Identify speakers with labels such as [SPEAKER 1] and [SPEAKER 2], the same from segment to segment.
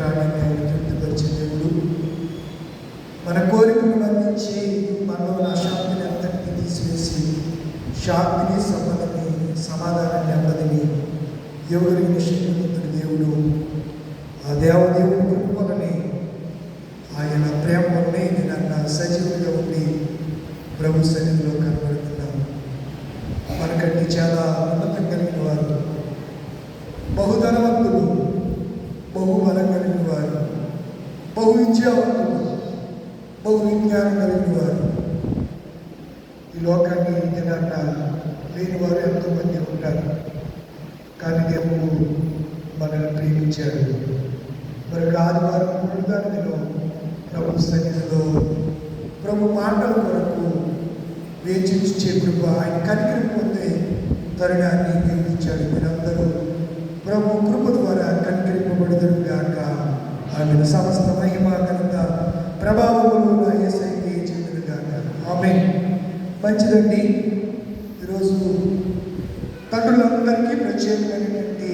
[SPEAKER 1] ప్రాణాన్ని ఆయన తృప్తిపరిచే దేవుడు. మన కోరికను అందించి మనలో అశాంతిని అంతటిని తీసివేసి శాంతిని, సమాధానాన్ని, నెమ్మదిని ఎవరికి శక్తివంతుడి దేవుడు. ఆ దేవదేవుడి కృపలని ఆయన ప్రేమ వల్లనే నేను సజీవుడిగా ఉండి ప్రభు సన్నిధిలో కనబడుతున్నాను. మనకంటే చాలా ఉన్నతం కలిగిన వారు, బహుధనవంతులు, బహుబలం కలిగిన వారు, బహు విద్యావంతులు, బహు విజ్ఞానం కలిగిన వారు, ఈ లోకాన్ని లేని వారు ఎంతోమంది ఉంటారు. కానీ దేవుడు మనల్ని ప్రేమించాడు. మరొక ఆదివారం పురుదానిలో ప్రభు సన్నిధిలో ప్రభు మాటల కొరకు వేచించే కృప, ఆయన కనికరం పొందే తరుణాన్ని నిర్మించాడు. మీరందరూ ప్రభు కృప ద్వారా కనికరింపబడుదురు గాక. ఆమెను సమస్త మహిమ, ఘనత, ప్రభావములు నా యేసయ్యకే చెందును గాక. ఆమేన్. మంచిదండి. ఈరోజు తండ్రులందరికీ ప్రత్యేకమైనటువంటి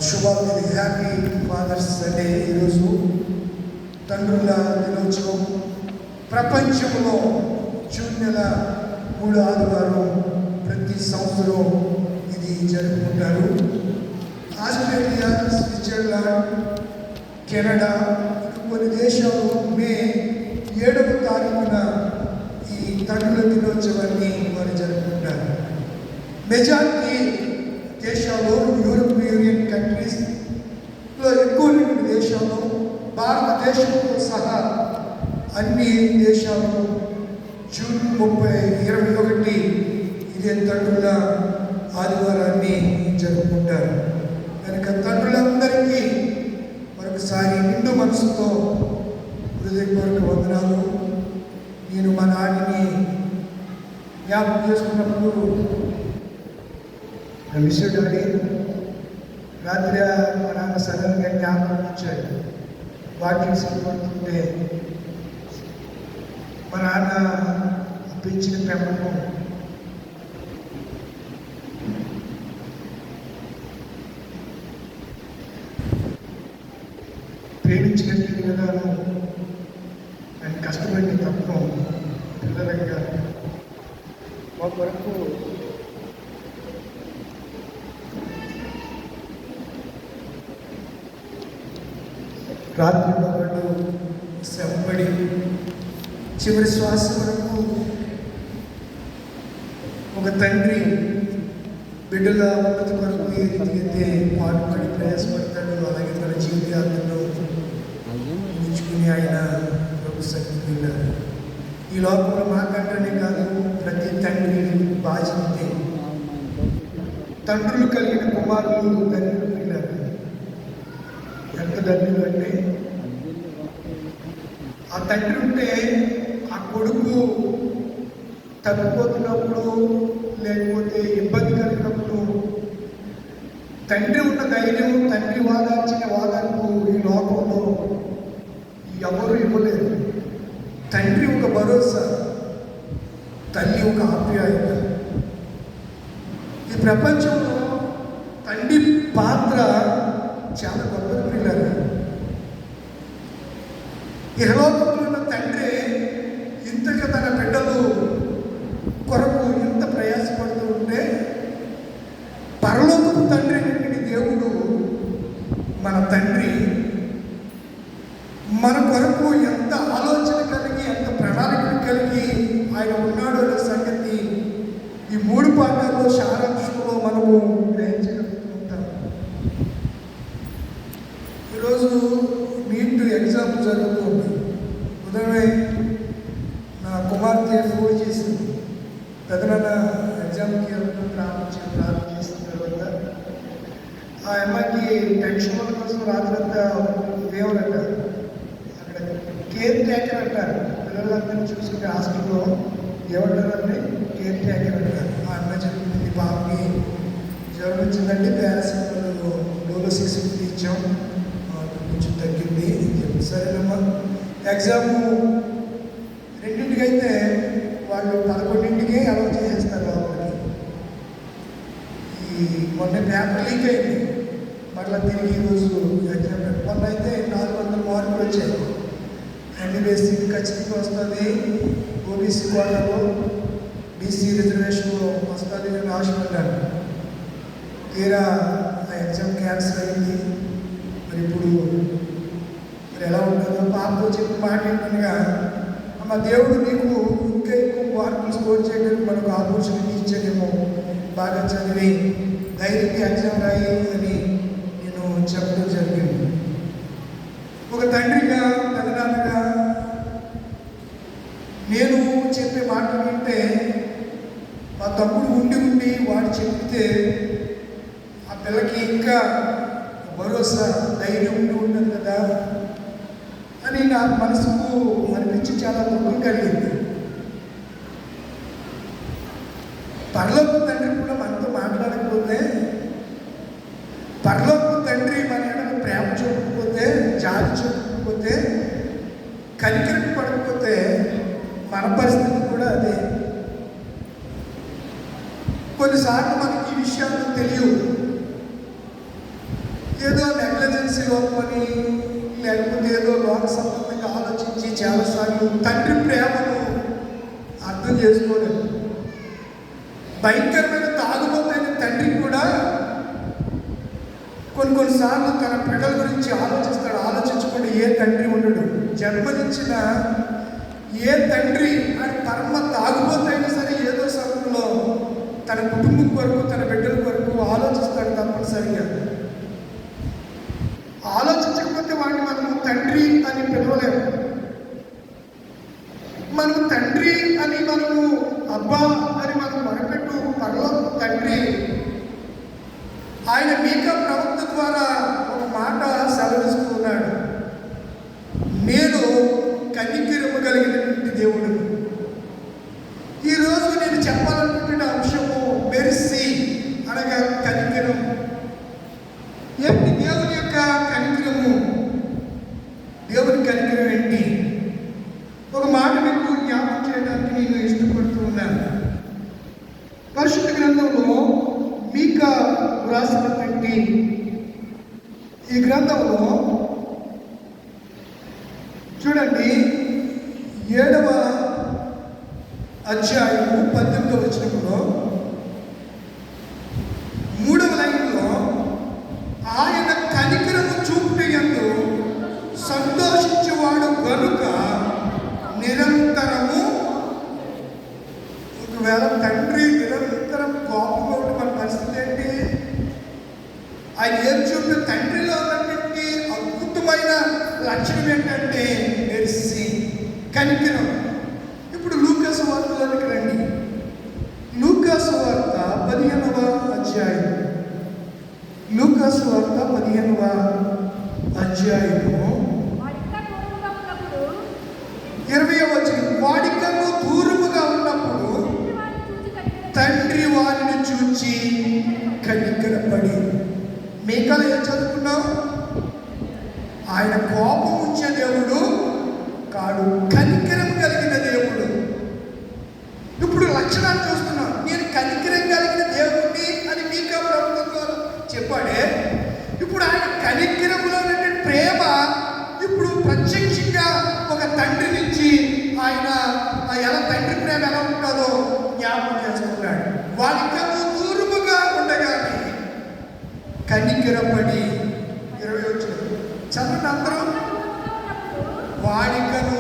[SPEAKER 1] శుభాకాంక్షలు. Happy Father's Day. ఈరోజు తండ్రుల దినోత్సవం. ప్రపంచంలో జూన్ నెల 3వ ఆదివారం ప్రతి సంవత్సరం ఇది జరుపుకుంటారు. ఆస్ట్రేలియా, స్విట్జర్లాండ్, కెనడా, కొన్ని దేశాలు మే 7వ తారీఖున ఈ తండ్రుల దినోత్సవాన్ని వారు జరుపుకుంటారు. మెజారిటీ దేశాలు, యూరోపియన్ యూనియన్ కంట్రీస్లో ఎక్కువ దేశాలు, భారతదేశంతో సహా అన్ని దేశాలు జూన్ 21 ఇదే తండ్రుల ఆదివారాన్ని జరుపుకుంటారు. కనుక తండ్రులందరికీ మరొకసారి నిండు మనసుతో హృదయపూర్వక వందనాలు. నేను మా నాన్నని జ్ఞాపకం చేసుకున్నప్పుడు విశ్వడాడి రాత్రి మా నాన్న సడన్గా జ్ఞాపకం వచ్చాడు. వాక్యం సిద్ధపడుతుంటే మా నాన్న పెంచిన ప్రేమను ప్రేమించినట్టు విధానం, ఆయన కష్టపడిన తత్వం పిల్లలంగా మా కొరకు రాత్రి పగళ్ళు శ్రమపడి చివరి శ్వాస వరకు ఒక తండ్రి బిడ్డల ఉన్నతి కొరకు ఏ రీతికైతే పాటుపడి ప్రయాసపడతాడు, అలాగే తన జీవితాలను ఉంచుకుని ఆయన ప్రభు సన్నిధికి వెళ్ళారు. ఈ లోకంలో మాకంటేనే కాదు, ప్రతి తండ్రి బాధ్యత. తండ్రులు కలిగిన కుమారులు తండ్రులు వెళ్ళారు. ఎంత తండ్రులు అంటే ఆ తండ్రి ఉంటే ఆ కొడుకు తగ్గిపోతున్నప్పుడు, లేకపోతే ఇబ్బంది కలిగినప్పుడు తండ్రి ఉన్న ధైర్యం, తండ్రి వాదాల్చిన వాదాలకు ఈ లోకంలో ఎవరు ఇవ్వలేరు. తండ్రి ఒక భరోసా, తల్లి ఒక ఆప్యాయత. ఈ ప్రపంచంలో తండ్రి పాత్ర చాలా గొప్పది పిల్లలు. ఇహలోకంలో ఉన్న తండ్రి ఇంతగా తన బిడ్డలు కొరకు ఇంత ప్రయాసపడుతూ ఉంటే, పరలోకపు తండ్రి అయినటువంటి దేవుడు మన తండ్రి మన కొరకు ఎంత ఆలోచన కలిగి, ఎంత ప్రణాళిక కలిగి ఆయన ఉన్నాడు అనే సంగతి ఈ 3 పాఠాల్లో సారాంశంలో మనము గ్రహించగలుగుతుంటాం. ఈరోజు నీట్ ఎగ్జామ్ జరుగుతుంది. ఉదయమే నా కుమార్తె ఫోన్ చేసింది, పెద్దనాన్న ఎగ్జామ్కి ప్రారంభం చేసిన తర్వాత ఆ అమ్మాయికి టెన్షన్ వల్ల కోసం రాత్రంతా దేవుడు అంటారు. అక్కడ కేర్ టేకర్ అంటారు. పిల్లలందరినీ చూసుకునే హాస్టల్లో ఏమంటారంటే కేర్ టేకర్ అంటారు. ఆ అమ్మాయి చెప్పింది, బాబుకి జ్వరం వచ్చిందంటే పారాసిటమాల్ డోలో 650 ఇచ్చాం, కొంచెం తగ్గింది అని చెప్పి. సరేనమ్మా, ఎగ్జాము 2ంటికి అయితే వాళ్ళు 11ంటికే అలౌ చేసేస్తారు లోపలికి. ఈ మొన్న పేపర్ లీక్ అయింది, మళ్ళీ తిరిగి ఈరోజు ఎగ్జామ్. మొన్న ఖచ్చితంగా వస్తుంది. ఓబీసీ కోటాలో బీసీ రిజర్వేషన్లో వస్తుంది నేను ఆశపడ్డాను. తీరా ఆ ఎగ్జామ్ క్యాన్సిల్ అయింది. మరి ఇప్పుడు మరి ఎలా ఉంటుందో పాపతో చెప్పిన మాట ఏంటనగా, అమ్మ దేవుడు నీకు ఇంకా ఎక్కువ మార్కులు స్కోర్ చేయడానికి మనకు ఆపర్చునిటీ ఇచ్చాడేమో, బాగా చదివి ధైర్యంగా ఎగ్జామ్ రాయి అని నేను చెప్పడం జరిగింది. ఒక తండ్రిగా తల్లిదండ్రులుగా నేను చెప్పే మాటలు వింటే మా తమ్ముడు ఉండి వాడు చెప్తే ఆ పిల్లకి ఇంకా భరోసా ధైర్యం ఉంటుంది కదా అని నా మనసుకు అనిపించి చాలా దుఃఖం కలిగింది. పరలోక తండ్రి కూడా మనతో మాట్లాడకపోతే, పరలోక తండ్రి మన ఎడల ప్రేమ చూపకపోతే, జాలి చూపకపోతే, కనికరం పడకపోతే మన పరిస్థితి కూడా అదే. కొన్నిసార్లు మనకి ఈ విషయాలు తెలియవు. ఏదో నెగ్లిజెన్సీ లోపని లేకపోతే ఏదో లోక సంబంధంగా ఆలోచించి చాలాసార్లు తండ్రి ప్రేమను అర్థం చేసుకోలేదు. భయంకరమైన తాగుబోతైన తండ్రి కూడా కొన్నిసార్లు తన బిడ్డల గురించి ఆలోచిస్తాడు. ఆలోచించకుండా ఏ తండ్రి ఉండడు. జన్మనిచ్చిన ఏ తండ్రి అని పరమ తాగుబోతైనా సరే ఏదో సమయంలో తన కుటుంబం కొరకు తన బిడ్డల కొరకు ఆలోచిస్తాడు తప్పనిసరిగా. ఆలోచించకపోతే వాడిని మనము తండ్రి అని పిలవలేము. మనము తండ్రి అని మనము అబ్బా అని మనం మొరపెట్టు పరలోక తండ్రి ఆయన మీకా ప్రవక్త ద్వారా ఒక మాట సెలవిస్తూ ఉన్నాడు. నేను కనికరము కలిగినటువంటి దేవుడు. ఈరోజు నేను చెప్పాలనుకుంటున్న అంశము మెర్సీ అనగా కనికరం. ఏంటి దేవుని యొక్క కనికరము? దేవుని కనికరం ఏంటి? ఒక మాట మీకు జ్ఞాపకం చేయడానికి నేను ఇష్టపడుతూ ఉన్నాను. పరిశుద్ధ గ్రంథంలో మీకా వ్రాసినటువంటి ఈ గ్రంథంలో చూడండి, 7వ అధ్యాయము 18వ వచనంలో 3వ లైన్లో ఆయన కనికరము చూపుటయందు సంతోషించేవాడు గనుక నిరంతరము. ఒకవేళ తండ్రి నిరంతరం కోపంగా ఉంటే మన పరిస్థితి ఏంటి? ఆయన ఏం చూపిన తండ్రిలో ఉన్నటువంటి అద్భుతమైన లక్షణం ఏంటంటే మెర్సీ, కనికరం. ఇప్పుడు లూకా సువార్తలోనికి రండి. లూకా సువార్త 15వ అధ్యాయం. లూకా సువార్త 15వ అధ్యాయము 20వ వచనం. వాడికన్నా దూరముగా ఉన్నప్పుడు తండ్రి వారిని చూచి కనికరపడి. మీకాలో ఏం చదువుకున్నాం? ఆయన కోపం ఉంచే దేవుడు కాడు, కనికరం కలిగిన దేవుడు. ఇప్పుడు లక్షణాలు చూస్తున్నాం. నేను కనికరం కలిగిన దేవుడిని అని మీకా ప్రభుత్వం ద్వారా చెప్పాడే. ఇప్పుడు ఆయన కనికరంలో ప్రేమ ఇప్పుడు ప్రత్యక్షంగా ఒక తండ్రి నుంచి ఆయన ఎలా తండ్రి ప్రేమ ఎలా ఉంటుందో జ్ఞాపకం చేసుకున్నాడు. వాడికన్నా దూరముగా ఉండగానే కనికరపడి. 20 వచ్చిన చదువు అందరూ. వాడికను